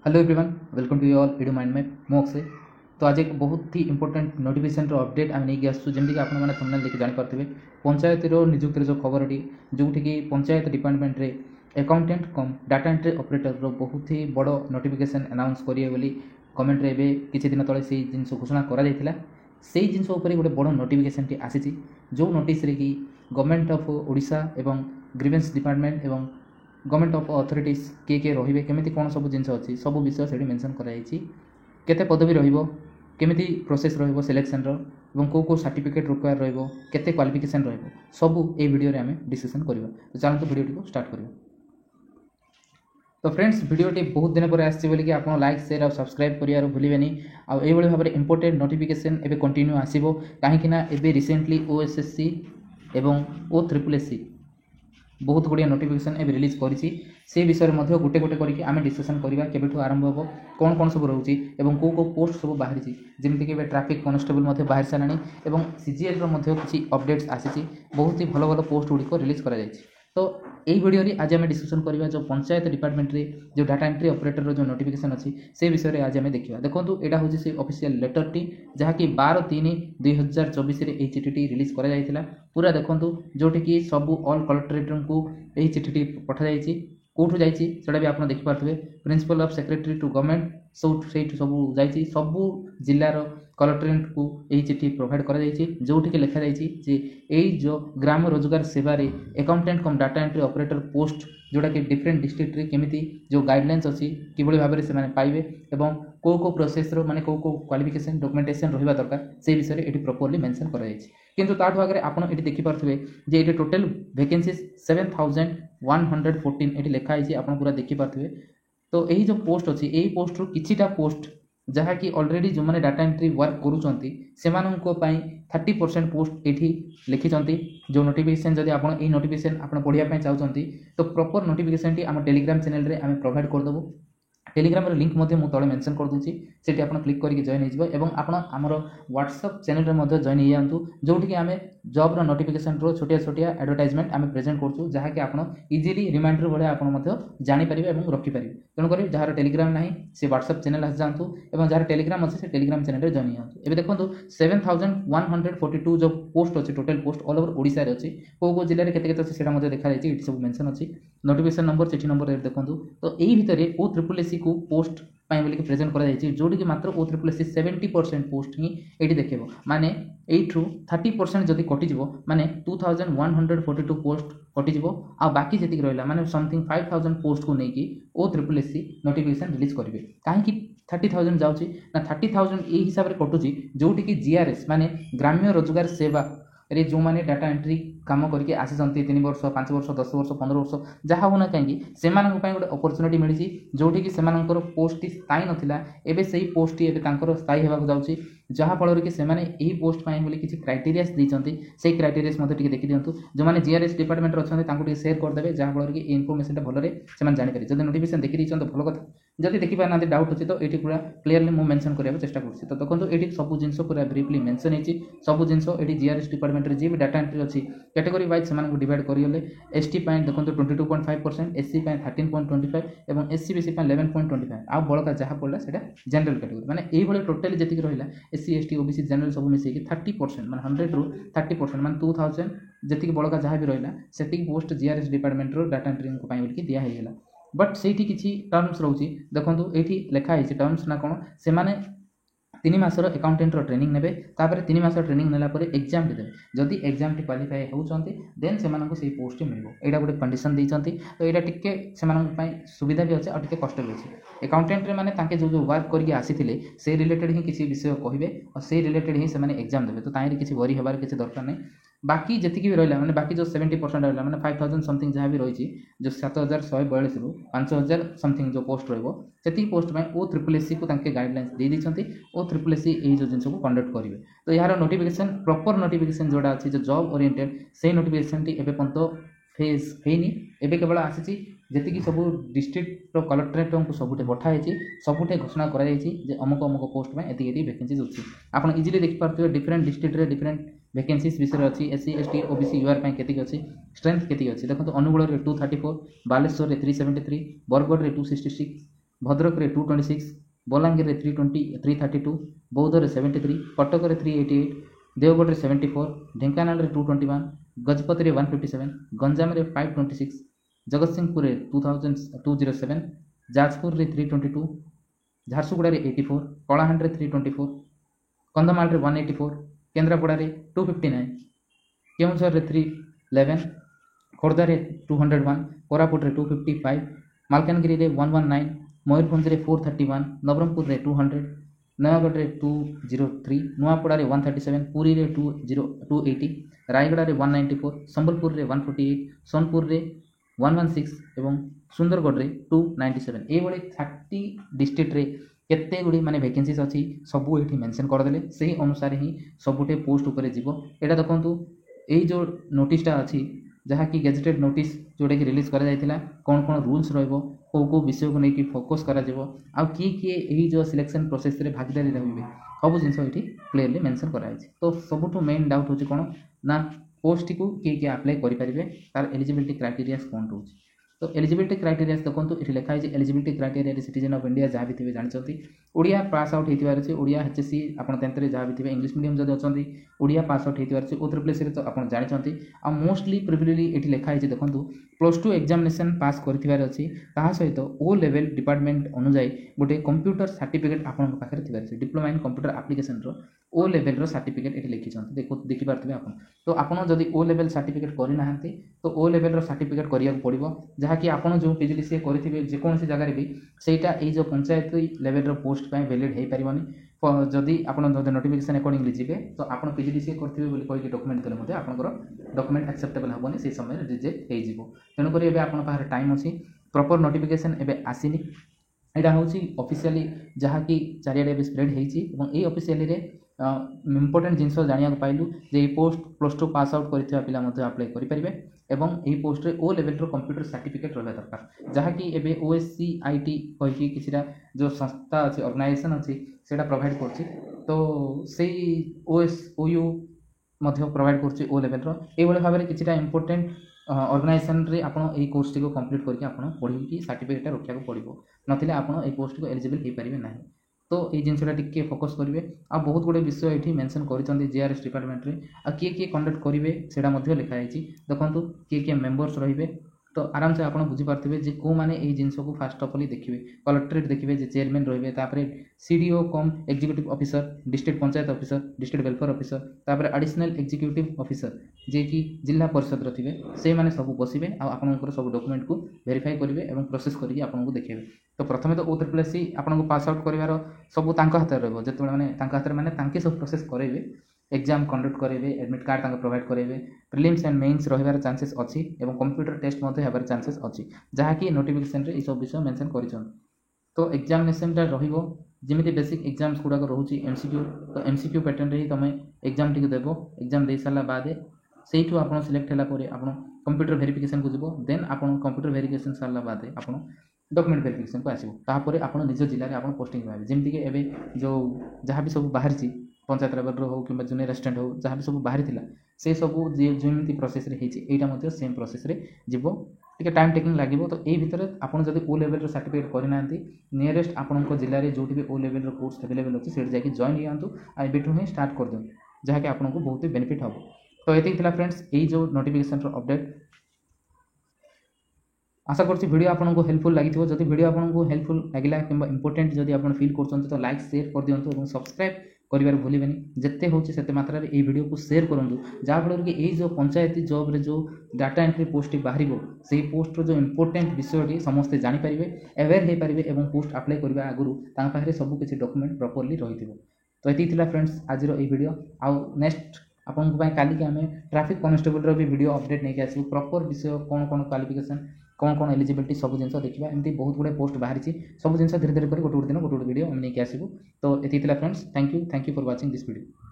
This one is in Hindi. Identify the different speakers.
Speaker 1: Hello everyone, welcome to you all Edu Mind Map मो अक्षय। तो आज एक बहुत ही इंपोर्टेंट नोटिफिकेशन अपडेट आम नहीं आसू जमीक आपने थंबनेल देखि जापारे पंचायत नियुक्तिर जो खबरटी जोटि कि पंचायत डिपार्टमेंट रे अकाउंटेंट कम डाटा एंट्री ऑपरेटर बहुत ही बड़ नोटिफिकेशन अनाउंस करेंगे बोली गवर्नमेंट रे किसी दिन तले से जिन घोषणा करा से जिन गोटे बड़ नोटिफिकेशन टी आसी जो नोटिस रे कि गवर्नमेंट ऑफ ओडिशा एवं ग्रीवेंस डिपार्टमेंट एवं गवर्नमेंट ऑफ अथॉरिटीज किए रे केमी कौन सब जिन अच्छी सब विषय से मेंशन कराते पदवी रमी प्रोसेस सिलेक्शन कौ कौ सर्टिफिकेट रिक्वायर रे क्वालिफिकेशन सबू ये वीडियो रे आम डिस्कसन करवा। तो चलते वीडियो को स्टार्ट करवा। तो फ्रेंड्स वीडियोटी बहुत दिन पर आसी बोलिए आप लाइक शेयर और सब्सक्राइब करियार भूलिबेनी। आउ एभली भाव इंपोर्टेंट नोटिफिकेशन एबे कंटिन्यू आसीबो काहेकि ना एबे रिसेंटली ओएसएससी एवं OSSC बहुत गुड़िया नोटिफिकेशन एबे रिलीज करिछि से विषय में गोटे गोटे करके आम डिस्कसन करवा केबेठु आरंभ हो कौन कौन सब रोचे एवं कौ कौ पोस्ट सब बाहरी जमीक ट्रैफिक कॉन्स्टेबल बाहर सारा एवं सीजीएल किसी अपडेट्स आसी बहुत ही भल भल पोस्ट गुड़िक रिलीज करा जायछि। तो यही वीडियो रे आज आम डिस्कसन करवा जो पंचायत डिपार्टमेंट रे जो डाटा एंट्री ऑपरेटर जो नोटिफिकेशन अच्छी से विषय में आज आम देखा। देखो यहाँ हूँ से ऑफिशियल लेटर टी जहाँकि 12/3/2024 ये चिठी रिलीज करा पूरा देखो जोटि कि सबू ऑल कलेक्टरेट को यही चिठी पठाई कौटू जाटा भी आप देखिपे principal of secretary to government सब जाइए सबू जिलार कलेक्टरेट को यही चिठी प्रोवाइड करा जोटि लिखा यही जो ग्राम रोजगार सेवार अकाउंटेंट कम डाटा एंट्री ऑपरेटर पोस्ट जोटा कि डिफरेंट डिस्ट्रिक्ट रे केमिति जो गाइडलाइंस अच्छी कि भाव में से पाइबे एवं कौ कौ प्रोसेस माने कौ कौ क्वालिफिकेशन डॉक्यूमेंटेशन रहा दरकार से विषय ये प्रॉपर्ली मेंशन करा किंतु ताठू आगे आपड़ ये देखिपे जे ये टोटल वैकेंसीज 7114 ये लिखाई आप पूरा देखिपे। तो यही जो पोस्ट अच्छी यही पोस्ट किछिटा पोस्ट जहाँकि ऑलरेडी जो मैंने डाटा एंट्री वर्क करूँगी से 30% पोस्ट ये लिखिं जो नोटिफिकेशन जब आप नोटिफिकेशन आप पढ़ाई चाहते तो प्रॉपर नोटिफिकेशन टी आम टेलीग्राम चैनल रे आम प्रोवाइड करदेबू। टेलीग्राम लिंक मुझे तले मेंशन कर दूसरी से आप क्लिक करके जॉइन हो आमर व्हाट्सएप चैनल में जॉइन हो जातु जोटि आम जॉब नोटिफिकेशन छोटिया छोटिया एडवर्टाइजमेंट आम प्रेजेंट करूँ जहाँकि आप इजिली रिमाइंडर भाया आप जानीपर और रखिपारे। तेणुक जार टेलीग्राम ना से व्हाट्सएप चैनल आस जातु और जार टेलीग्राम अच्छे से टेलीग्राम चैनल में जॉइन हो। ए देखो 7142 जो पोस्ट अच्छी total post all over Odisha रे अच्छी कौ कौ जिले में केते अच्छी से देखा ये सब मेंशन अच्छी नोटिफिकेशन नंबर चिठी नंबर देखो। तो यही भितर OSSC को पोस्ट बोल प्रेजेंट करा जोटि कि मात्र OSSC 70% पोस्ट ही ये देखेब माने 30% जदि कटिज माने 2142 पोस्ट कटिज आ बाकी जी रहा माने समथिंग 5000 पोस्ट को लेकिन OSSC नोटिफिकेशन रिलीज करेंगे कहीं 30,000 जाऊँगी ना 30,000 यही हिसाब से कटुची जोटि कि GRS माने ग्राम्य रोजगार सेवा रे जो मैंने डाटा एंट्री काम करके आसी 3 वर्ष 5 वर्ष 10 वर्ष 15 वर्ष जहाँ होना कहीं से गोटे अपरच्युनिटी मिली जोटि कि पोस्ट स्थायी नाला एवं से पोस्ट स्थायी होगा जाऊँगी जहाँफल कि यही पोस्ट बोली किसी क्राइटेरियास देते से क्राइटेरियास देखी दिंतु जो मैंने GRS डिपार्टमेंट अच्छा सेयर करदे जहाँफल कि इनफर्मेशन भल से जापर जब नोटिफिकेशन देखी तो भल कथा जब देखी पाना डाउट अच्छे तो ये पूरा क्लीयरली मुझे मेंशन करने चेष्टा कर। तो देखो ये सब जिन पूरा ब्रीफली मेंशन होती सब जिन GRS डिपार्टमेंट जी भी डाटा एंट्री अच्छी कैटेगरी वाइज से डिवाइड करगले ST देखो 22.5% SC 13.25 और SC BC 11.25 आ बड़का जहाँ पड़ा से जनरल कैटेगरी माने ये टोटाली जी रहा SC ST OBC जनरल सब मिसेक 30% माने 100 रू 30% माने 2000 जी बड़का जहाँ भी रहा से post GRS department data entry दिहला बट से किसी टर्म्स रोचे देखो ये लिखाई टर्म्स ना कौन से 3 मासर अकाउंटेंट ट्रेनिंग ने 3 मास ट्रेनिंग नेला एग्जाम देते जदि एग्जाम टी क्वालिफाई होती देन से पोस्ट मिल यहाँ गोटे कंडीशन देते। तो यहाँ टिके से सुविधा भी अच्छे और कष्ट भी अच्छे अकाउंटेंट माने जो जो वर्क करके आसी से रिलेटेड ही किसी विषय कहे और से रिलेटेड ही से एग्जाम देते तो ताहिर किसी वरी हबार किसी दरकार नहीं बाकी जी भी रहा मैंने बाकी जो 70% रहा मैंने 5000 समथिंग जहाँ भी रही जो 7142 रू 5000 समथिंग जो पोस्ट रही पोस्ट में OSSC को गाइडलाइंस दे देते OSSC यही जो जिन को कंडक्ट करेंगे। तो यार नोटिफिकेशन प्रॉपर नोटिफिकेशन जोड़ा अच्छी जो जॉब ओरिएंटेड से नोटिफिकेशन टी एवं पर्यंत फेज होनी एवं केवल आसी जी सब डिस्ट्रिक्ट कलेक्टरेट को सबुठे पठाई सबुठे घोषणा कराई अमुक अमुक पोस्ट में ये वैकेंसीज अच्छी आप इजिली देखिपे डिफरेंट डिस्ट्रिक्ट रे डिफरेंट वैकेंसीज विषय अच्छी SC ST OBC UR के अच्छी स्ट्रेंथ के अच्छी देखो अनुगुल 234 बालेश्वर 373 बरगढ़ 266 ଭଦ୍ରକରେ 226, ବଲାଙ୍ଗୀରରେ 332, ବୌଦ୍ଧରେ 73, କଟକରେ 388, ଦେଓଗଡ଼ରେ 74, ଢେଙ୍କାନାଳରେ 221, ଗଜପତିରେ 157, ଗଞ୍ଜାମରେ 526, ଜଗତସିଂହପୁରରେ 207, ଯାଜପୁରରେ 322, ଝାରସୁଗୁଡ଼ାରେ 84, କଳାହାଣ୍ଡିରେ 324, କନ୍ଧମାଳରେ 184, କେନ୍ଦ୍ରାପଡ଼ାରେ 259, କେଉଁଝରରେ 311, ଖୋର୍ଦ୍ଧାରେ 201, କୋରାପୁଟରେ 255, ମାଲକାନଗିରିରେ 119, ମୟୂରଭଞ୍ଜରେ 431, ନବରଙ୍ଗପୁରରେ 200, ନୟାଗଡ଼ରେ 203, ନୂଆପଡ଼ାରେ 137, ପୁରୀରେ 280, ରାୟଗଡ଼ାରେ 194, ସମ୍ବଲପୁରରେ 148, ସୋନପୁରରେ 116 ଏବଂ ସୁନ୍ଦରଗଡ଼ରେ 297। ଏଇଭଳି 30 ଡିଷ୍ଟ୍ରିକ୍ଟରେ କେତେ ଗୁଡ଼ିଏ ମାନେ ଭ୍ୟାକେନ୍ସିଜ୍ ଅଛି ସବୁ ଏଠି ମେନସନ୍ କରିଦେଲେ। ସେହି ଅନୁସାରେ ହିଁ ସବୁଠି ପୋଷ୍ଟ ଉପରେ ଯିବ। ଏଇଟା ଦେଖନ୍ତୁ, ଏଇ ଯେଉଁ ନୋଟିସଟା ଅଛି ଯାହାକି ଗେଜେଟେଡ୍ ନୋଟିସ୍ ଯେଉଁଟାକି ରିଲିଜ୍ କରାଯାଇଥିଲା, କ'ଣ କ'ଣ ରୁଲ୍ସ ରହିବ, କେଉଁ କେଉଁ ବିଷୟକୁ ନେଇକି ଫୋକସ୍ କରାଯିବ, ଆଉ କିଏ ଏହି ଯେଉଁ ସିଲେକ୍ସନ୍ ପ୍ରୋସେସ୍ରେ ଭାଗିଦାରୀ ରହିବେ, ସବୁ ଜିନିଷ ଏଠି କ୍ଲିୟରଲି ମେନସନ୍ କରାଯାଇଛି। ତ ସବୁଠୁ ମେନ୍ ଡାଉଟ୍ ହେଉଛି କ'ଣ ନା ପୋଷ୍ଟଟିକୁ କିଏ ଆପ୍ଲାଏ କରିପାରିବେ, ତାର ଏଲିଜିବିଲିଟି କ୍ରାଇଟେରିଆସ୍ କ'ଣ ରହୁଛି। तो एलिजिबिलिटी क्राइटेरिया देखो ये लिखाई eligibility criteria citizen of India जहाँ भी थे जानते ओडिया पास आउट होती अच्छे ओडिया एचएससी आप 10th जहाँ भी थे इंग्लिश मीडियम जब अच्छा ओडिया पास आउट होती अच्छे ओ ट्रिपल एस तो आप जानते आ मोस्टली प्रिविलेजली ये लिखाई देखो +2 एग्जामिनेशन पास कर अच्छी सहित ओ लेवल डिपार्टमेंट अनुजाई गोटे कंप्यूटर सर्टिफिकेट आपन पाखे थी diploma in computer application O level certificate ये लिखिं देखिपे आप तो आपड़ जदि ओ लेवल सर्टिफिकेट करना तो ओ लेवल सर्टिफिकेट करा पड़ो जहाँकि आपड़ जो पीजीडीसीए करेंगे जेकोसी जगह भी सहीटा जो पंचायत लेवल पोस्ट वैलिड हो पारनी जदि आप नोटिफिकेशन अकॉर्डिंगली जी तो आप पीजीडीसीए करेंगे डॉक्यूमेंट देते आपंकर डॉक्यूमेंट एक्सेप्टेबल हेनी से समय रिजेक्ट हो तेणुक आप टाइम अच्छी प्रॉपर नोटिफिकेशन एवं आसनी यहाँ हूँ ऑफिशियली जहाँकि चारिड़े स्प्रेड होती ऑफिशियली इम्पोर्टेंट जिनस जाना पाइलु जे पोस्ट +2 पास आउट करथिबा पिला मध्ये अप्लाई करि परिबे एवं एही पोस्ट रे ओ लेवल रो कंप्यूटर सर्टिफिकेट रहबा दरकार जहाँकि एबे ओएससीआईटी कहि किछिरा जो संस्था अछि ऑर्गेनाइजेशन अछि सेटा प्रोवाइड करछि तो सेही ओएसओयू मध्ये प्रोवाइड करछि ओ लेवल रो एभଳି भाबरे किछिरा इंपोर्टेंट ऑर्गेनाइजेशन रे आपण एही कोर्स टी को कंप्लीट करके आपण पढि कि सर्टिफिकेट रखिया को पड़िबो नथिले आपण एही पोस्ट को एलिजिबल हे परिबे नाही तो ये जिनसा टी फोकस करेंगे आ बहुत गुड़े विषय ये मेंशन कर जीआरएस डिपार्टमेंट रे आ किए कंडक्ट करेंगे से लिखाई देखो किए मेंबर्स रे तो आराम से आप बुझीपारे जे कौ मैंने ये जिनस को फास्ट ऑफ ऑल देखिए कलेक्टरेट देखिए जे चेयरमैन रे CDO cum executive officer district panchayat officer district welfare officer तापर एडिशनल एग्जीक्यूटिव ऑफिसर जे कि जिला परिषद रे से माने सब बसवे आपंकर सब डॉक्यूमेंट को वेरीफाई करेंगे और प्रोसेस करके आपको देखिए तो प्रथम तो ओ ट्रिपल एस आपको पास आउट कर सब हाथ में रही मैंने हाथ में सब प्रोसेस करेंगे एग्जाम कंडक्ट करेंगे एडमिट कार्ड प्रोवाइड करेंगे प्रिलिम्स एंड मेन्स रही चांसेस अच्छी और कंप्यूटर टेस्ट होबार चांसेस अच्छी जहाँकि नोटिफिकेशन रे सब विषय मेंशन कर तो एग्जामिनेशन जमी बेसिक एग्जाम्स गुड़ाक रोचे एमसीक्यू तो एमसीक्यू पैटर्न रे तुम एग्जाम टी देव एग्जाम दे सारा बाद से आप सिलेक्ट है आप कंप्यूटर वेरिफिकेशन को जीव देन आप कंप्यूटर वेरिफिकेशन सारा बाद आप डॉक्यूमेंट वेरिफिकेशन को आसो तापर आप निज जिले में पोस्टिंग पाए जमीक एवं जो जहाँ भी सब बाहरी पंचायत लेवल हो कि जूनियर असिस्टेंट हो जहाँ भी सब बाहरी से सब जमी प्रोसेस यहाँ सेम प्रोसेस जीव टे टाइम टेकिंग लगे तो ये भितर आप ओ लेवल सर्टिफिकेट करना नियरेस्ट आपण जिले में जो भी ओ लेवल कोर्स अवेलेबल अच्छी से जाकि जॉइन दिखाँ एबेठू ही स्टार्ट कर दिखाँ जहाँकि आपको बहुत बेनिफिट हम तो ये फ्रेंड्स यही जो नोटिफिकेशन अपडेट आशा करछि वीडियो आपको हेल्पफुल लगी जब वीडियो आपको हेल्पफुल लगे कि इंपोर्टेंट जब आप फील कर तो लाइक शेयर कर दिंतु और सब्सक्राइब करिवार भूलिबेनी जिते होची सेते मात्रा रे ए वीडियो को शेयर करंतु जहाँ फल कि ये जो पंचायती जॉब रे जो डाटा एंट्री पोस्ट बाहर से पोस्ट जो इंपोर्टेंट विषय समस्ते जानीपारे अवेयर हो पारे और पोस्ट अप्लाई करने आगु पाखे सब किसी डॉक्यूमेंट प्रॉपर्ली रही तो ये फ्रेंड्स आज वीडियो आउ नेक्स्ट आपको काली आम ट्रैफिक कांस्टेबल भी वीडियो अपडेट नहीं आसू प्रॉपर विषय कौन कौन क्वालिफिकेशन कौन कौन एलिजिबिलिटी सब जिन देखा एमती बहुत गुड़े पोस्ट बाहरी सब जिन धीरे धीरे कर गोटे दिन गोटे वीडियो नहीं आसू तो ये friends thank you for watching this video.